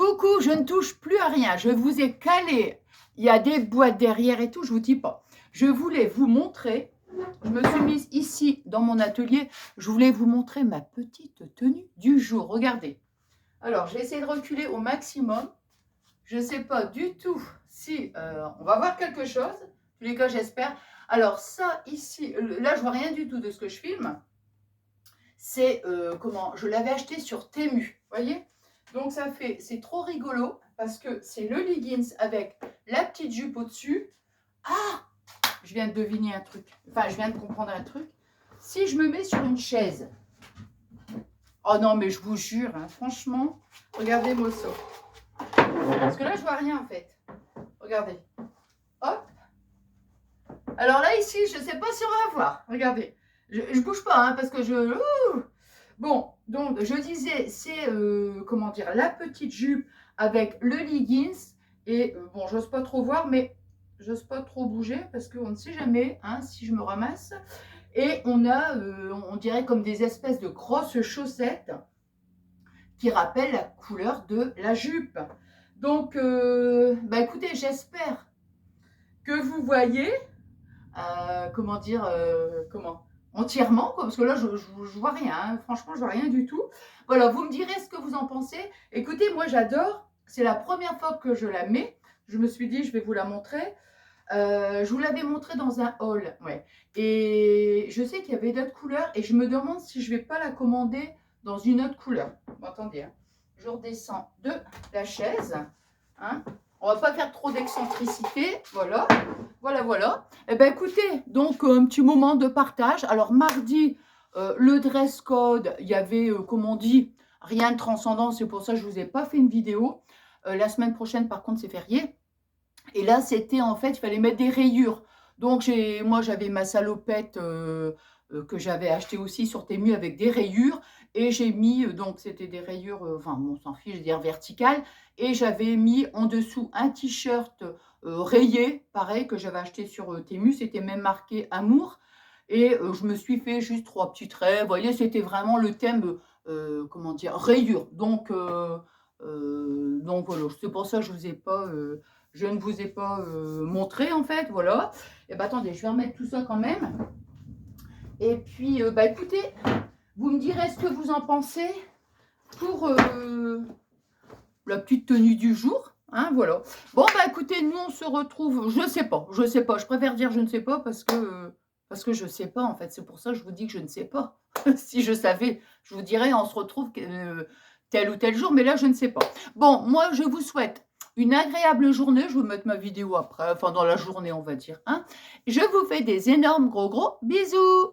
Coucou, je ne touche plus à rien. Je vous ai calé. Il y a des boîtes derrière et tout, je vous dis pas. Je voulais vous montrer. Je me suis mise ici dans mon atelier. Je voulais vous montrer ma petite tenue du jour. Regardez. Alors, j'ai essayé de reculer au maximum. Je ne sais pas du tout si on va voir quelque chose. En tous les cas, j'espère. Alors, ça ici, là, je vois rien du tout de ce que je filme. C'est comment je l'avais acheté sur Temu. Vous voyez? Donc ça fait, c'est trop rigolo parce que c'est le leggings avec la petite jupe au-dessus. Ah, je viens de deviner un truc. Enfin, je viens de comprendre un truc. Si je me mets sur une chaise. Oh non, mais je vous jure, hein, franchement, regardez-moi ça. Parce que là, je vois rien en fait. Regardez. Hop. Alors là, ici, je ne sais pas si on va voir. Regardez. Je bouge pas, hein, parce que je... Bon, donc je disais, c'est comment dire, la petite jupe avec le leggings. Et bon, j'ose pas trop voir, mais j'ose pas trop bouger parce qu'on ne sait jamais hein, si je me ramasse. Et on a, on dirait comme des espèces de grosses chaussettes qui rappellent la couleur de la jupe. Donc, bah écoutez, j'espère que vous voyez, comment dire, entièrement, quoi, parce que là, je vois rien, hein, franchement, je vois rien du tout. Voilà, vous me direz ce que vous en pensez. Écoutez, moi, j'adore, c'est la première fois que je la mets. Je me suis dit, je vais vous la montrer. Je vous l'avais montré dans un haul, ouais. Et je sais qu'il y avait d'autres couleurs, et je me demande si je ne vais pas la commander dans une autre couleur. Bon, attendez, hein. Je redescends de la chaise, hein. On va pas faire trop d'excentricité, voilà, voilà. Eh bien, écoutez, donc un petit moment de partage. Alors, mardi, le dress code, il y avait, comme on dit, rien de transcendant, c'est pour ça que je ne vous ai pas fait une vidéo. La semaine prochaine, par contre, c'est férié. Et là, c'était en fait, il fallait mettre des rayures. Donc, moi, j'avais ma salopette que j'avais achetée aussi sur Temu avec des rayures. Et j'ai mis, donc c'était des rayures, enfin, on s'en fiche, je veux dire verticales. Et j'avais mis en dessous un t-shirt rayé, pareil, que j'avais acheté sur Temu. C'était même marqué Amour. Et je me suis fait juste 3 petits traits. Vous voyez, c'était vraiment le thème, comment dire, rayures. Donc voilà, c'est pour ça que je vous ai pas... je ne vous ai pas montré en fait, voilà. Et bien attendez, je vais remettre tout ça quand même. Et puis, bah écoutez, vous me direz ce que vous en pensez pour la petite tenue du jour. Hein, voilà. Bon, bah écoutez, nous on se retrouve, je sais pas. Je préfère dire je ne sais pas parce que je sais pas en fait. C'est pour ça que je vous dis que je ne sais pas. Si je savais, je vous dirais on se retrouve tel ou tel jour, mais là je ne sais pas. Bon, moi je vous souhaite une agréable journée. Je vais vous mettre ma vidéo après, enfin dans la journée on va dire. Hein. Je vous fais des énormes gros bisous.